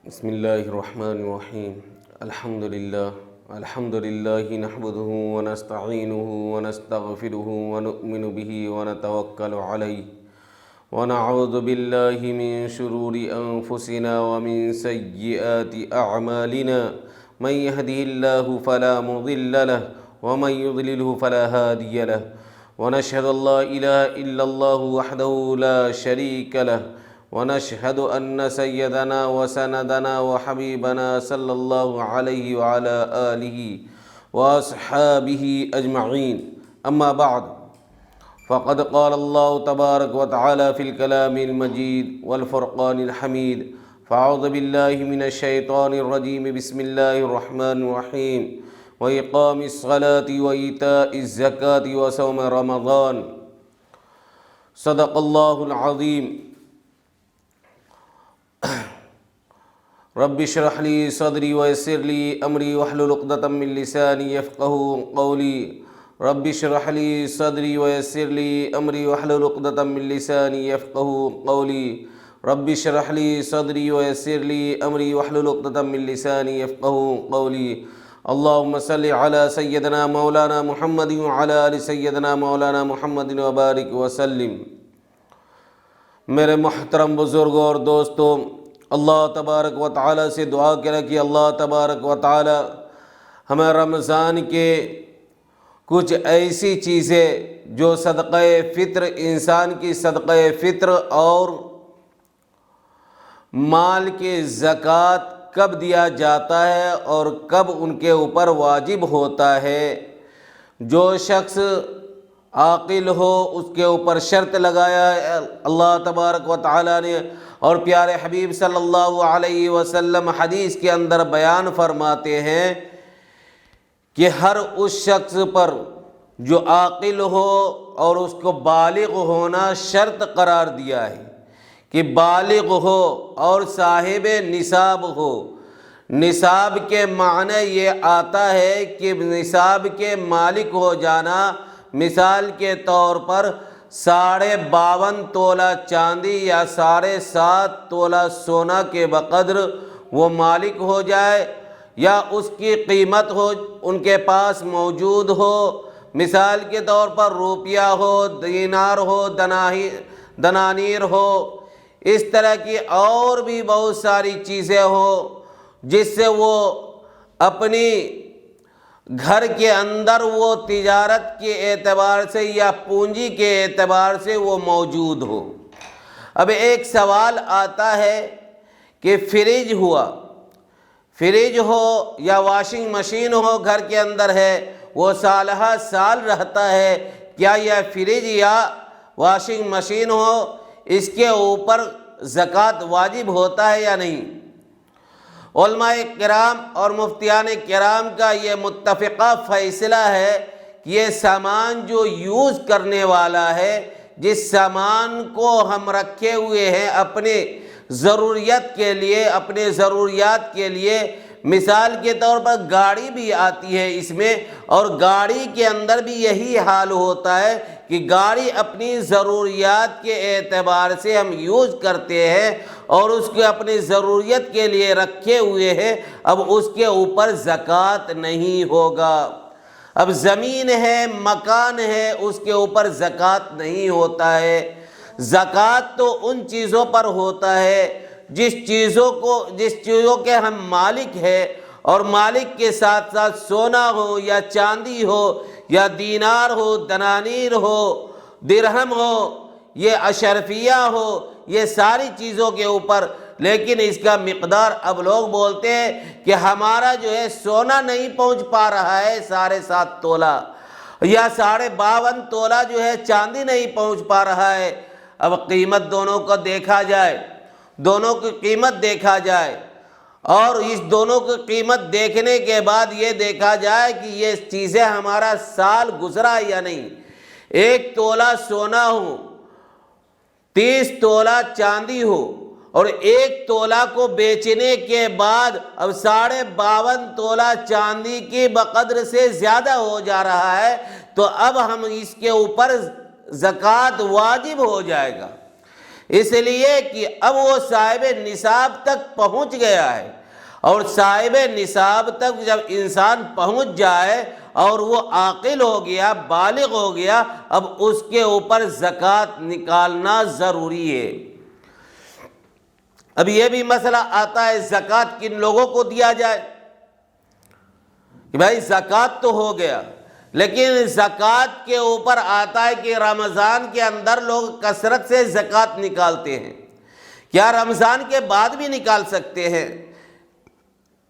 بسم اللہ الرحمن الرحیم الحمد للہ نحمدہ ونستعینہ ونستغفرہ ونؤمن بہ ونتوکل علیہ ونعوذ باللہ من شرور انفسنا ومن سیئات اعمالنا من یہدہ اللہ فلا مضل لہ ومن یضللہ فلا ہادی لہ ونشہد ان لا الہ الا اللہ وحدہ لا شریک لہ ونشهد أن سيدنا وسندنا وحبيبنا صلى الله عليه وعلى آله وأصحابه أجمعين أما بعد فقد قال الله تبارك وتعالى في الكلام المجيد والفرقان الحميد فأعوذ بالله من الشيطان الرجيم بسم الله الرحمن الرحيم وإقام الصلاة وإيتاء الزكاة وصوم رمضان صدق الله العظيم رب اشرح لي صدري ويسر لي امري واحلل عقدة من لساني يفقهوا قولي رب اشرح لي صدري ويسر لي امري واحلل عقدة من لساني يفقهوا قولي رب اشرح لي صدري ويسر لي امري واحلل عقدة من لساني يفقهوا قولي اللهم صل على سيدنا مولانا محمد وعلى ال سيدنا مولانا محمد وبارك وسلم۔ میرے محترم بزرگوں اور دوستوں، اللہ تبارک و تعالیٰ سے دعا کریں کہ اللہ تبارک و تعالیٰ ہمیں رمضان کے کچھ ایسی چیزیں جو صدقہ فطر، انسان کی صدقہ فطر اور مال کے زکوٰۃ کب دیا جاتا ہے اور کب ان کے اوپر واجب ہوتا ہے، جو شخص عاقل ہو اس کے اوپر شرط لگایا ہے اللہ تبارک و تعالیٰ نے، اور پیارے حبیب صلی اللہ علیہ وسلم حدیث کے اندر بیان فرماتے ہیں کہ ہر اس شخص پر جو عاقل ہو اور اس کو بالغ ہونا شرط قرار دیا ہے کہ بالغ ہو اور صاحب نصاب ہو۔ نصاب کے معنی یہ آتا ہے کہ نصاب کے مالک ہو جانا، مثال کے طور پر 52.5 تولہ چاندی یا 7.5 تولہ سونا کے بقدر وہ مالک ہو جائے، یا اس کی قیمت ہو ان کے پاس موجود ہو، مثال کے طور پر روپیہ ہو، دینار ہو، دنانیر ہو، اس طرح کی اور بھی بہت ساری چیزیں ہو جس سے وہ اپنی گھر کے اندر وہ تجارت کے اعتبار سے یا پونجی کے اعتبار سے وہ موجود ہو۔ اب ایک سوال آتا ہے کہ فریج ہو یا واشنگ مشین ہو گھر کے اندر ہے، وہ سالہ سال رہتا ہے، کیا یہ فریج یا واشنگ مشین ہو اس کے اوپر زکوٰۃ واجب ہوتا ہے یا نہیں؟ علماء کرام اور مفتیان کرام کا یہ متفقہ فیصلہ ہے کہ یہ سامان جو یوز کرنے والا ہے، جس سامان کو ہم رکھے ہوئے ہیں اپنے ضروریت کے لیے، مثال کے طور پر گاڑی بھی آتی ہے اس میں، اور گاڑی کے اندر بھی یہی حال ہوتا ہے کہ گاڑی اپنی ضروریات کے اعتبار سے ہم یوز کرتے ہیں اور اس کو اپنی ضروریت کے لیے رکھے ہوئے ہیں، اب اس کے اوپر زکوٰۃ نہیں ہوگا۔ اب زمین ہے، مکان ہے، اس کے اوپر زکوٰۃ نہیں ہوتا ہے۔ زکوٰۃ تو ان چیزوں پر ہوتا ہے جس چیزوں کے ہم مالک ہے، اور مالک کے ساتھ ساتھ سونا ہو یا چاندی ہو یا دینار ہو، دنانیر ہو، درہم ہو، یہ اشرفیہ ہو، یہ ساری چیزوں کے اوپر، لیکن اس کا مقدار اب لوگ بولتے ہیں کہ ہمارا جو ہے سونا نہیں پہنچ پا رہا ہے 7.5 تولہ، یا 52.5 تولہ جو ہے چاندی نہیں پہنچ پا رہا ہے۔ اب قیمت دونوں کی قیمت دیکھا جائے، اور اس دونوں کی قیمت دیکھنے کے بعد یہ دیکھا جائے کہ یہ چیزیں ہمارا سال گزرا یا نہیں۔ 1 تولہ سونا ہو، 30 تولہ چاندی ہو، اور 1 تولہ کو بیچنے کے بعد اب 52.5 تولہ چاندی کی بقدر سے زیادہ ہو جا رہا ہے، تو اب ہم اس کے اوپر زکوٰۃ واجب ہو جائے گا۔ اس لیے کہ اب وہ صاحب نصاب تک پہنچ گیا ہے، اور صاحب نصاب تک جب انسان پہنچ جائے اور وہ عاقل ہو گیا، بالغ ہو گیا، اب اس کے اوپر زکوٰۃ نکالنا ضروری ہے۔ اب یہ بھی مسئلہ آتا ہے زکوٰۃ کن لوگوں کو دیا جائے، کہ بھائی زکوٰۃ تو ہو گیا، لیکن زکوٰۃ کے اوپر آتا ہے کہ رمضان کے اندر لوگ کثرت سے زکوٰۃ نکالتے ہیں، کیا رمضان کے بعد بھی نکال سکتے ہیں؟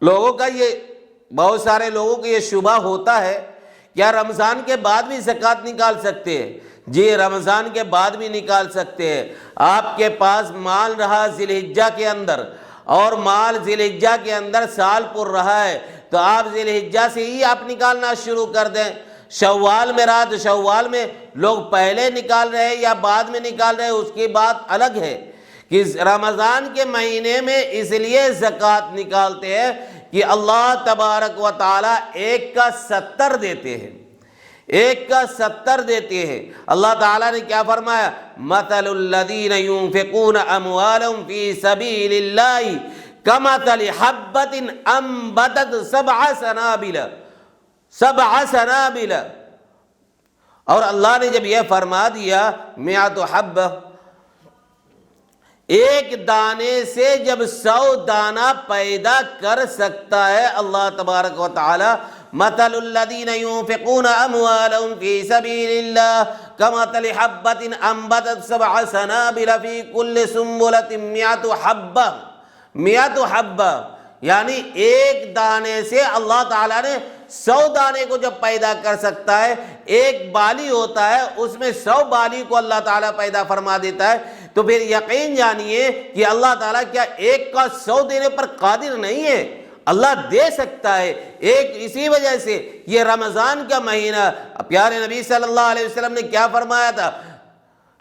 لوگوں کا یہ، بہت سارے لوگوں کو یہ شبہ ہوتا ہے، کیا رمضان کے بعد بھی زکوٰۃ نکال سکتے ہیں؟ جی رمضان کے بعد بھی نکال سکتے ہیں۔ آپ کے پاس مال رہا ذی الحجہ کے اندر، اور مال ذی الحجہ کے اندر سال پر رہا ہے، تو آپ ذی الحجہ سے ہی آپ نکالنا شروع کر دیں۔ شوال میں رہا تو شوال میں لوگ پہلے نکال رہے ہیں یا بعد میں نکال رہے ہیں، اس کی بات الگ ہے، کہ رمضان کے مہینے میں اس لیے زکوٰۃ نکالتے ہیں کہ اللہ تبارک و تعالیٰ 1 کا 70 دیتے ہیں، 1 کا 70 دیتے ہیں۔ اللہ تعالیٰ نے کیا فرمایا؟ مثل الذین ينفقون اموالهم فی سبیل اللہ کمثل حبۃ انبتت سبع سنابل۔ اور اللہ نے جب یہ فرما دیا مئۃ حبہ، 1 دانے سے جب 100 دانہ پیدا کر سکتا ہے اللہ تبارک و تعالی، مثل الذین ينفقون اموالهم فی سبیل اللہ کمثل حبۃ انبتت سبع سنابل فی کل سنبلۃ مئۃ حبہ، 100 حبہ، یعنی 1 دانے سے اللہ تعالیٰ نے 100 دانے کو جب پیدا کر سکتا ہے، 1 بالی ہوتا ہے اس میں 100 بالی کو اللہ تعالیٰ پیدا فرما دیتا ہے، تو پھر یقین جانیے کہ اللہ تعالیٰ کیا 1 کا 100 دینے پر قادر نہیں ہے؟ اللہ دے سکتا ہے۔ اسی وجہ سے یہ رمضان کا مہینہ، پیارے نبی صلی اللہ علیہ وسلم نے کیا فرمایا تھا؟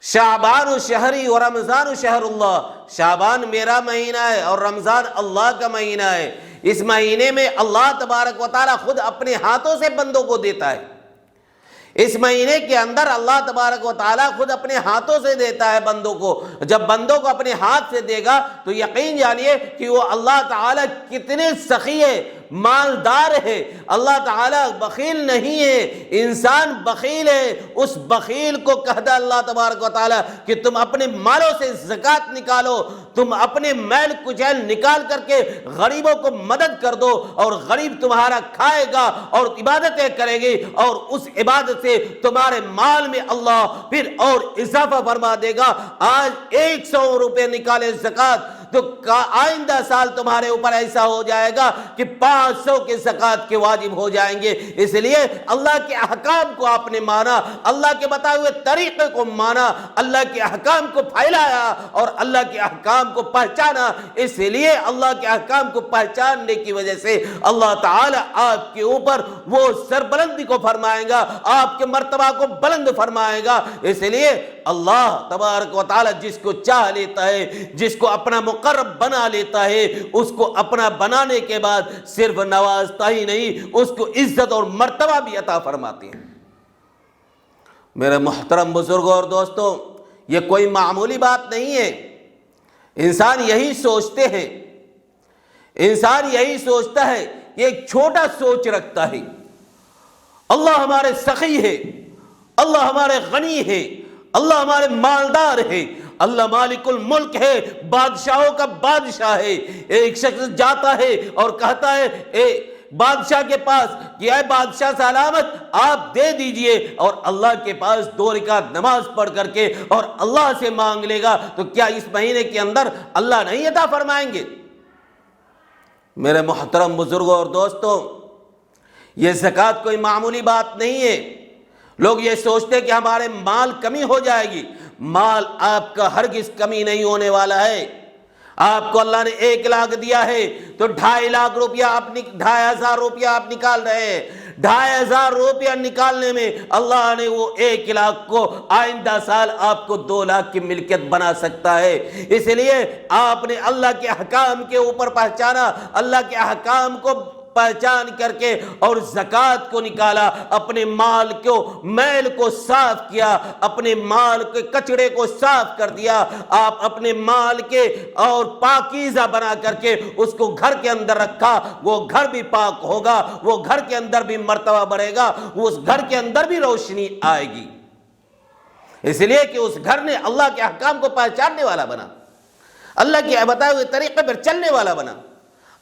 شعبان شہری و رمضان شہر اللہ، شعبان میرا مہینہ ہے اور رمضان اللہ کا مہینہ ہے۔ اس مہینے میں اللہ تبارک و تعالیٰ خود اپنے ہاتھوں سے بندوں کو دیتا ہے، اس مہینے کے اندر اللہ تبارک و تعالیٰ خود اپنے ہاتھوں سے دیتا ہے بندوں کو۔ جب بندوں کو اپنے ہاتھ سے دے گا تو یقین جانیے کہ وہ اللہ تعالیٰ کتنے سخی ہے، مالدار ہے۔ اللہ تعالیٰ بخیل نہیں ہے، انسان بخیل ہے۔ اس بخیل کو کہتا اللہ تبارک و تعالیٰ کہ تم اپنے مالوں سے زکوٰۃ نکالو، تم اپنے میل کچیل نکال کر کے غریبوں کو مدد کر دو، اور غریب تمہارا کھائے گا اور عبادتیں کرے گی، اور اس عبادت سے تمہارے مال میں اللہ پھر اور اضافہ فرما دے گا۔ آج 100 روپے نکالے زکوٰۃ، تو آئندہ سال تمہارے اوپر ایسا ہو جائے گا کہ 500 کے زکوٰۃ کے واجب ہو جائیں گے۔ اس لیے اللہ کے احکام کو آپ نے مانا، اللہ کے بتائے ہوئے طریقے کو مانا، اللہ کے احکام کو پھیلایا اور اللہ کے احکام کو پہچانا۔ اس لیے اللہ کے احکام کو پہچاننے کی وجہ سے اللہ تعالیٰ آپ کے اوپر وہ سربلندی کو فرمائے گا، آپ کے مرتبہ کو بلند فرمائے گا۔ اس لیے اللہ تبارک و تعالیٰ جس کو چاہ لیتا ہے، جس کو اپنا مقرب بنا لیتا ہے، اس کو اپنا بنانے کے بعد صرف نوازتا ہی نہیں، اس کو عزت اور مرتبہ بھی عطا فرماتے ہیں۔ میرے محترم بزرگوں اور دوستوں، یہ کوئی معمولی بات نہیں ہے۔ انسان یہی سوچتے ہیں، انسان یہی سوچتا ہے کہ ایک چھوٹا سوچ رکھتا ہے، اللہ ہمارے سخی ہے، اللہ ہمارے غنی ہے، اللہ ہمارے مالدار ہے، اللہ مالک الملک ہے، بادشاہوں کا بادشاہ ہے۔ ایک شخص جاتا ہے اور کہتا ہے اے بادشاہ کے پاس کہ اے بادشاہ سلامت آپ دے دیجئے، اور اللہ کے پاس 2 رکعت نماز پڑھ کر کے اور اللہ سے مانگ لے گا، تو کیا اس مہینے کے اندر اللہ نہیں عطا فرمائیں گے؟ میرے محترم بزرگوں اور دوستوں، یہ زکوٰۃ کوئی معمولی بات نہیں ہے۔ لوگ یہ سوچتے ہیں کہ ہمارے مال کمی ہو جائے گی، مال آپ کا ہرگز کمی نہیں ہونے والا ہے۔ آپ کو اللہ نے 1 لاکھ دیا ہے تو 2.5 لاکھ روپیہ 2.5 ہزار روپیہ آپ نکال رہے ہیں۔ 2.5 ہزار روپیہ نکالنے میں اللہ نے وہ 1 لاکھ کو آئندہ سال آپ کو 2 لاکھ کی ملکیت بنا سکتا ہے۔ اس لیے آپ نے اللہ کے احکام کے اوپر پہچانا، اللہ کے احکام کو پہچان کر کے اور زکات کو نکالا، اپنے مال کو میل کو صاف کیا، اپنے مال کے کچڑے کو صاف کر دیا، آپ اپنے مال کے اور پاکیزہ بنا کر کے اس کو گھر کے اندر رکھا، وہ گھر بھی پاک ہوگا، وہ گھر کے اندر بھی مرتبہ بڑھے گا، اس گھر کے اندر بھی روشنی آئے گی، اس لیے کہ اس گھر نے اللہ کے احکام کو پہچاننے والا بنا، اللہ کے بتائے ہوئے طریقے پر چلنے والا بنا۔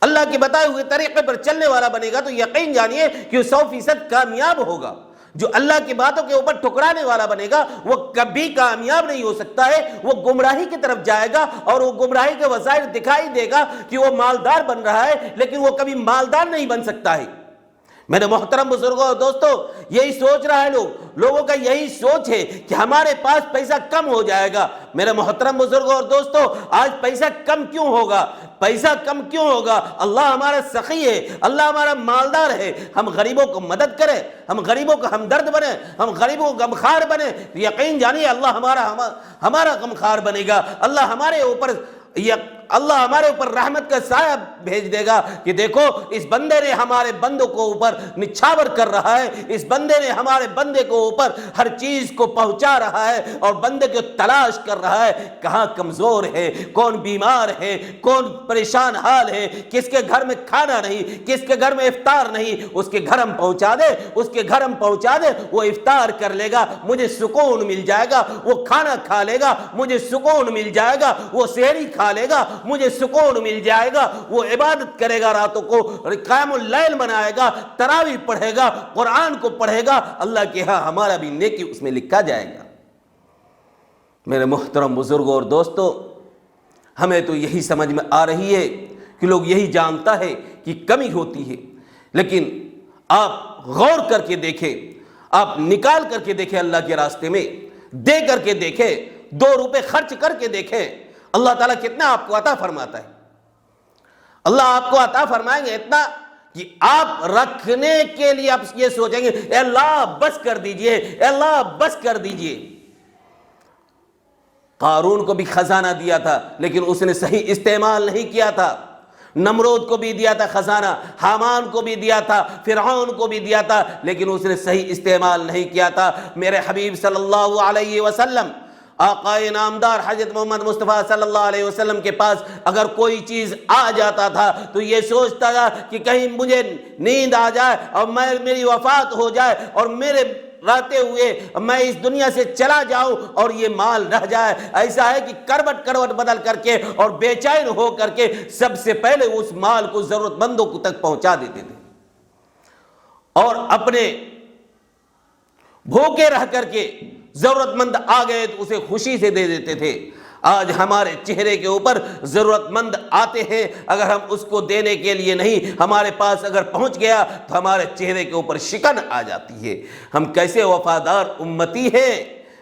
اللہ کے بتائے ہوئے طریقے پر چلنے والا بنے گا تو یقین جانیے کہ وہ 100% کامیاب ہوگا۔ جو اللہ کی باتوں کے اوپر ٹھکرانے والا بنے گا وہ کبھی کامیاب نہیں ہو سکتا ہے، وہ گمراہی کی طرف جائے گا اور وہ گمراہی کے وسائل دکھائی دے گا کہ وہ مالدار بن رہا ہے، لیکن وہ کبھی مالدار نہیں بن سکتا ہے۔ میرے محترم بزرگوں اور دوستو، یہی سوچ رہا ہے لوگوں کا یہی سوچ ہے کہ ہمارے پاس پیسہ کم ہو جائے گا۔ میرے محترم بزرگوں اور دوستو، آج پیسہ کم کیوں ہوگا؟ پیسہ کم کیوں ہوگا؟ اللہ ہمارا سخی ہے، اللہ ہمارا مالدار ہے، ہم غریبوں کو مدد کریں، ہم غریبوں کا ہمدرد بنیں، ہم غریبوں کا غمخوار بنیں، یقین جانیے اللہ ہمارا غمخوار بنے گا، اللہ ہمارے اوپر رحمت کا سایہ بھیج دے گا کہ دیکھو اس بندے نے ہمارے بندوں کو اوپر نچھاور کر رہا ہے، اس بندے نے ہمارے بندے کو اوپر ہر چیز کو پہنچا رہا ہے اور بندے کو تلاش کر رہا ہے کہاں کمزور ہے، کون بیمار ہے، کون پریشان حال ہے، کس کے گھر میں کھانا نہیں، کس کے گھر میں افطار نہیں، اس کے گھر ہم پہنچا دے، اس کے گھر ہم پہنچا دے، وہ افطار کر لے گا، مجھے سکون مل جائے گا، وہ کھانا کھا لے گا، مجھے سکون مل جائے گا، وہ سحری کھا لے گا، مجھے سکون مل جائے گا، وہ عبادت کرے گا، راتوں کو قیام اللیل منائے گا، تراویح پڑھے گا، قرآن کو پڑھے گا، اللہ کے ہاں ہمارا بھی نیکی اس میں لکھا جائے گا۔ میرے محترم بزرگوں اور دوستو، ہمیں تو یہی سمجھ میں آ رہی ہے کہ لوگ یہی جانتا ہے کہ کمی ہوتی ہے، لیکن آپ غور کر کے دیکھیں، آپ نکال کر کے دیکھیں، اللہ کے راستے میں دے کر کے دیکھیں، 2 روپے خرچ کر کے دیکھیں، اللہ تعالیٰ کتنا آپ کو عطا فرماتا ہے۔ اللہ آپ کو عطا فرمائیں گے اتنا کہ آپ رکھنے کے لیے آپ یہ سوچیں گے اے اللہ بس کر دیجئے، اے اللہ بس کر دیجئے۔ قارون کو بھی خزانہ دیا تھا لیکن اس نے صحیح استعمال نہیں کیا تھا، نمرود کو بھی دیا تھا خزانہ، حامان کو بھی دیا تھا، فرعون کو بھی دیا تھا، لیکن اس نے صحیح استعمال نہیں کیا تھا۔ میرے حبیب صلی اللہ علیہ وسلم، آقا نامدار حضرت محمد مصطفیٰ صلی اللہ علیہ وسلم کے پاس اگر کوئی چیز آ جاتا تھا تو یہ سوچتا تھا کہ کہیں مجھے نیند آ جائے اور میری وفات ہو جائے اور میرے رہتے ہوئے میں اس دنیا سے چلا جاؤں اور یہ مال رہ جائے۔ ایسا ہے کہ کروٹ بدل کر کے اور بے چین ہو کر کے سب سے پہلے اس مال کو ضرورت مندوں کو تک پہنچا دیتے تھے اور اپنے بھوکے رہ کر کے ضرورت مند آ گئے تو اسے خوشی سے دے دیتے تھے۔ آج ہمارے چہرے کے اوپر ضرورت مند آتے ہیں، اگر ہم اس کو دینے کے لیے نہیں، ہمارے پاس اگر پہنچ گیا تو ہمارے چہرے کے اوپر شکن آ جاتی ہے۔ ہم کیسے وفادار امتی ہیں،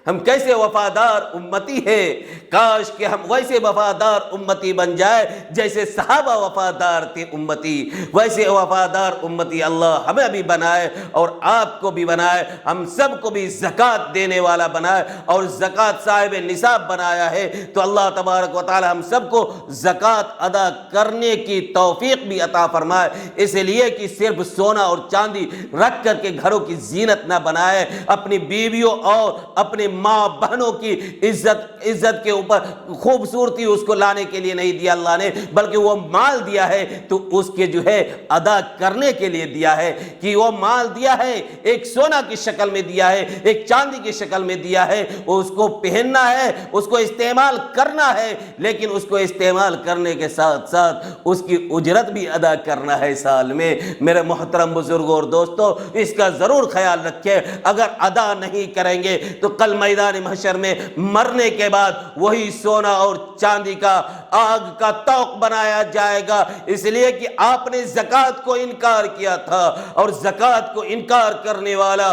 ہم کیسے وفادار امتی ہیں، کاش کہ ہم ویسے وفادار امتی بن جائے جیسے صحابہ وفادار تھے امتی، ویسے وفادار امتی اللہ ہمیں بھی بنائے اور آپ کو بھی بنائے، ہم سب کو بھی زکات دینے والا بنائے اور زکات صاحب نصاب بنایا ہے تو اللہ تبارک و تعالی ہم سب کو زکات ادا کرنے کی توفیق بھی عطا فرمائے، اس لیے کہ صرف سونا اور چاندی رکھ کر کے گھروں کی زینت نہ بنائے، اپنی بیویوں اور اپنے ماں بہنوں کی عزت کے اوپر خوبصورتی اس کو لانے کے لیے نہیں دیا اللہ نے، بلکہ وہ مال دیا ہے تو اس کے جو ہے ادا کرنے کے لیے دیا ہے، کہ وہ مال دیا ہے ایک سونا کی شکل میں دیا ہے، ایک چاندی کی شکل میں دیا ہے، اس کو پہننا ہے، اس کو استعمال کرنا ہے، لیکن اس کو استعمال کرنے کے ساتھ ساتھ اس کی اجرت بھی ادا کرنا ہے سال میں۔ میرے محترم بزرگوں اور دوستوں، اس کا ضرور خیال رکھیں، اگر ادا نہیں کریں گے تو کل میدان محشر میں مرنے کے بعد وہی سونا اور چاندی کا آگ کا توق بنایا جائے گا، اس لیے کہ آپ نے زکات کو انکار کیا تھا اور زکات کو انکار کرنے والا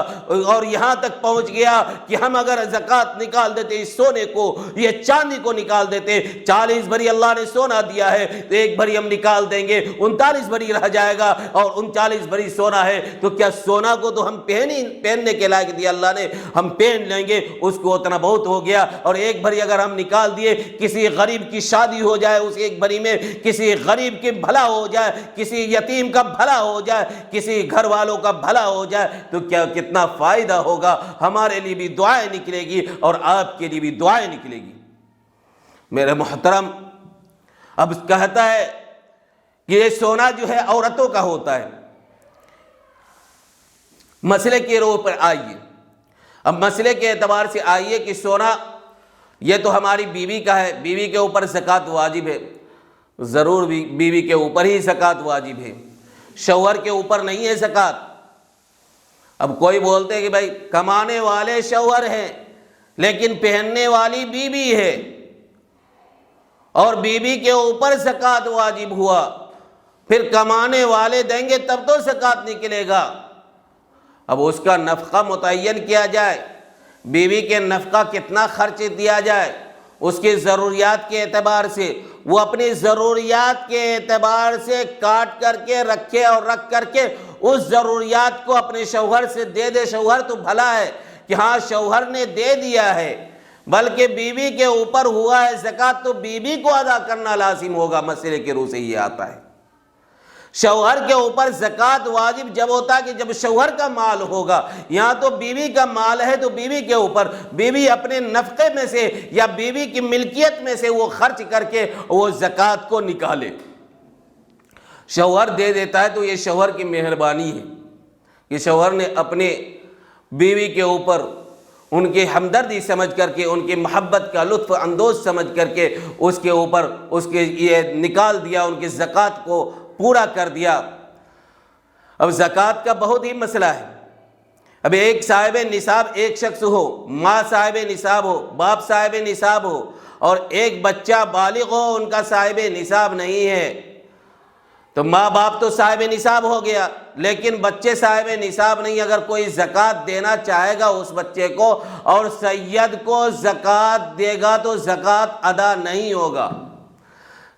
اور یہاں تک پہنچ گیا کہ ہم اگر زکات نکال دیتے اس سونے کو، یہ چاندی کو نکال دیتے، 40 بھری اللہ نے سونا دیا ہے تو 1 بھری ہم نکال دیں گے، 39 بھری رہ جائے گا اور 39 بھری سونا ہے تو کیا سونا کو تو ہم پہننے کے لائق دیا اللہ نے، ہم پہن لیں گے، اس کو اتنا بہت ہو گیا، اور ایک بھری اگر ہم نکال دیے، کسی غریب کی شادی ہو جائے اس ایک بھری میں، کسی غریب کے بھلا ہو جائے، کسی یتیم کا بھلا ہو جائے، کسی گھر والوں کا بھلا ہو جائے، تو کیا کتنا فائدہ ہوگا، ہمارے لیے بھی دعائیں نکلے گی اور آپ کے لیے بھی دعائیں نکلے گی۔ میرے محترم، اب کہتا ہے کہ یہ سونا جو ہے عورتوں کا ہوتا ہے۔ مسئلے کے روح پر آئیے، اب مسئلے کے اعتبار سے آئیے کہ سونا یہ تو ہماری بیوی کا ہے، بیوی کے اوپر زکوٰۃ واجب ہے، ضرور بیوی کے اوپر ہی زکوٰۃ واجب ہے، شوہر کے اوپر نہیں ہے زکوٰۃ۔ اب کوئی بولتے کہ بھائی کمانے والے شوہر ہیں لیکن پہننے والی بیوی ہے، اور بیوی کے اوپر زکوٰۃ واجب ہوا، پھر کمانے والے دیں گے تب تو زکوٰۃ نکلے گا۔ اب اس کا نفقہ متعین کیا جائے، بیوی کے نفقہ کتنا خرچ دیا جائے، اس کی ضروریات کے اعتبار سے، وہ اپنی ضروریات کے اعتبار سے کاٹ کر کے رکھے اور رکھ کر کے اس ضروریات کو اپنے شوہر سے دے دے۔ شوہر تو بھلا ہے کہ ہاں شوہر نے دے دیا ہے، بلکہ بیوی کے اوپر ہوا ہے زکوٰۃ تو بیوی کو ادا کرنا لازم ہوگا۔ مسئلے کے روح سے یہ آتا ہے، شوہر کے اوپر زکوٰۃ واجب جب ہوتا ہے کہ جب شوہر کا مال ہوگا، یہاں تو بیوی کا مال ہے تو بیوی کے اوپر، بیوی اپنے نفقے میں سے یا بیوی کی ملکیت میں سے وہ خرچ کر کے وہ زکوٰۃ کو نکالے۔ شوہر دے دیتا ہے تو یہ شوہر کی مہربانی ہے کہ شوہر نے اپنے بیوی کے اوپر ان کی ہمدردی سمجھ کر کے، ان کی محبت کا لطف اندوز سمجھ کر کے اس کے اوپر اس کے یہ نکال دیا، ان کی زکوٰۃ کو پورا کر دیا۔ اب زکوٰۃ کا بہت ہی مسئلہ ہے۔ اب ایک صاحب نصاب ایک شخص ہو، ماں صاحب نصاب ہو، باپ صاحب نصاب ہو، اور ایک بچہ بالغ ہو، ان کا صاحب نصاب نہیں ہے، تو ماں باپ تو صاحب نصاب ہو گیا لیکن بچے صاحب نصاب نہیں۔ اگر کوئی زکوٰۃ دینا چاہے گا اس بچے کو اور سید کو زکوٰۃ دے گا تو زکوٰۃ ادا نہیں ہوگا،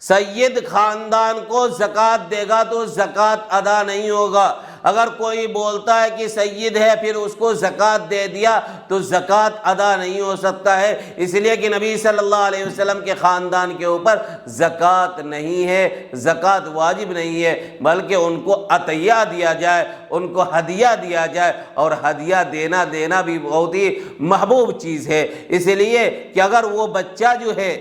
سید خاندان کو زکوٰۃ دے گا تو زکوٰۃ ادا نہیں ہوگا۔ اگر کوئی بولتا ہے کہ سید ہے پھر اس کو زکوٰۃ دے دیا تو زکوٰۃ ادا نہیں ہو سکتا ہے، اس لیے کہ نبی صلی اللہ علیہ وسلم کے خاندان کے اوپر زکوٰۃ نہیں ہے، زکوٰۃ واجب نہیں ہے، بلکہ ان کو عطیہ دیا جائے، ان کو ہدیہ دیا جائے، اور ہدیہ دینا بھی بہت ہی محبوب چیز ہے۔ اس لیے کہ اگر وہ بچہ جو ہے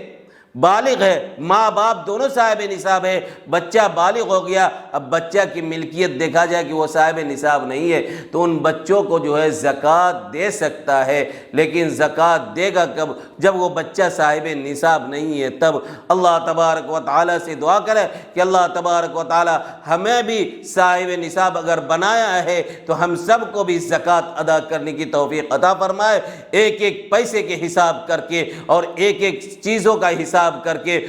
بالغ ہے، ماں باپ دونوں صاحب نصاب ہے، بچہ بالغ ہو گیا، اب بچہ کی ملکیت دیکھا جائے کہ وہ صاحب نصاب نہیں ہے، تو ان بچوں کو جو ہے زکوٰۃ دے سکتا ہے، لیکن زکوٰۃ دے گا کب؟ جب وہ بچہ صاحب نصاب نہیں ہے تب۔ اللہ تبارک و تعالیٰ سے دعا کرے کہ اللہ تبارک و تعالیٰ ہمیں بھی صاحب نصاب اگر بنایا ہے تو ہم سب کو بھی زکوٰۃ ادا کرنے کی توفیق عطا فرمائے، ایک ایک پیسے کے حساب کر کے اور ایک ایک چیزوں کا حساب کر کے،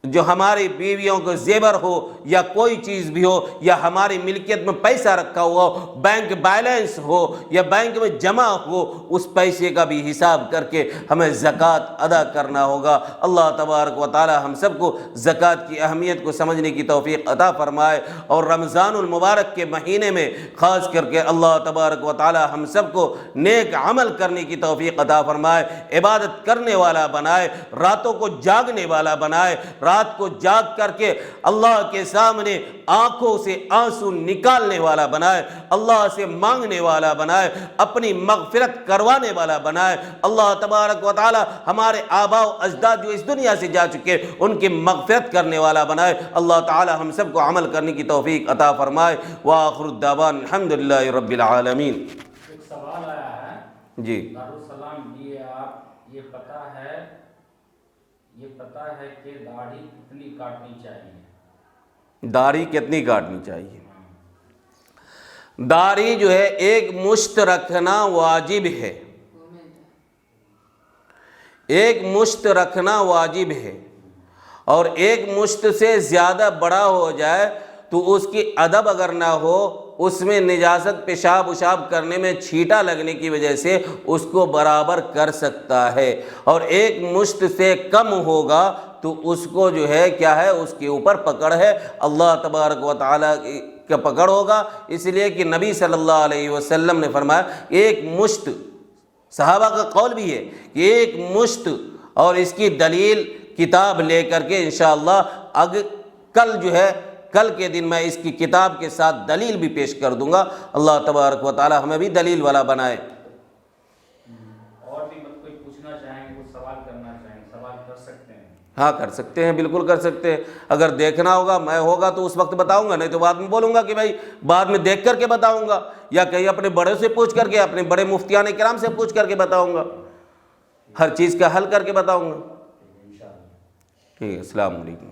جو ہماری بیویوں کو زیور ہو یا کوئی چیز بھی ہو، یا ہماری ملکیت میں پیسہ رکھا ہوا ہو، بینک بیلنس ہو یا بینک میں جمع ہو، اس پیسے کا بھی حساب کر کے ہمیں زکوٰۃ ادا کرنا ہوگا۔ اللہ تبارک و تعالی ہم سب کو زکوٰۃ کی اہمیت کو سمجھنے کی توفیق عطا فرمائے، اور رمضان المبارک کے مہینے میں خاص کر کے اللہ تبارک و تعالی ہم سب کو نیک عمل کرنے کی توفیق عطا فرمائے، عبادت کرنے والا بنائے، راتوں کو جاگنے والا بنائے، رات کو جاگ کر کے اللہ کے سامنے آنکھوں سے آنسو نکالنے والا بنائے، اللہ سے مانگنے والا بنائے، اپنی مغفرت کروانے والا بنائے۔ اللہ تبارک و تعالی ہمارے آباء و اجداد جو اس دنیا سے جا چکے ان کی مغفرت کرنے والا بنائے۔ اللہ تعالی ہم سب کو عمل کرنے کی توفیق عطا فرمائے۔ وآخر الدعوان الحمدللہ رب العالمین۔ ایک سوال آیا ہے جی دارالسلام جی، آپ یہ پتہ ہے کہ داڑھی کتنی کاٹنی چاہیے؟ داڑھی کتنی کاٹنی چاہیے؟ داڑھی جو ہے ایک مشت رکھنا واجب ہے، ایک مشت رکھنا واجب ہے، اور ایک مشت سے زیادہ بڑا ہو جائے تو اس کی ادب اگر نہ ہو، اس میں نجاست پیشاب وشاب کرنے میں چھینٹا لگنے کی وجہ سے اس کو برابر کر سکتا ہے، اور ایک مشت سے کم ہوگا تو اس کو جو ہے کیا ہے، اس کے اوپر پکڑ ہے، اللہ تبارک و تعالیٰ کا پکڑ ہوگا، اس لیے کہ نبی صلی اللہ علیہ وسلم نے فرمایا ایک مشت صحابہ کا قول بھی ہے کہ ایک مشت اور اس کی دلیل کتاب لے کر کے انشاءاللہ کل کے دن میں اس کی کتاب کے ساتھ دلیل بھی پیش کر دوں گا۔ اللہ تبارک و تعالی ہمیں بھی دلیل والا بنائے۔ اور بھی کوئی پوچھنا چاہیں گے، کوئی سوال کرنا چاہیں گے، سوال کر سکتے ہیں؟ ہاں کر سکتے ہیں، بالکل کر سکتے ہیں۔ اگر دیکھنا ہوگا میں ہوگا تو اس وقت بتاؤں گا، نہیں تو بعد میں بولوں گا کہ بھائی بعد میں دیکھ کر کے بتاؤں گا، یا کہیں اپنے بڑے سے پوچھ کر کے، اپنے بڑے مفتیان کرام سے پوچھ کر کے بتاؤں گا، ہر چیز کا حل کر کے بتاؤں گا۔ ٹھیک ہے، السلام علیکم۔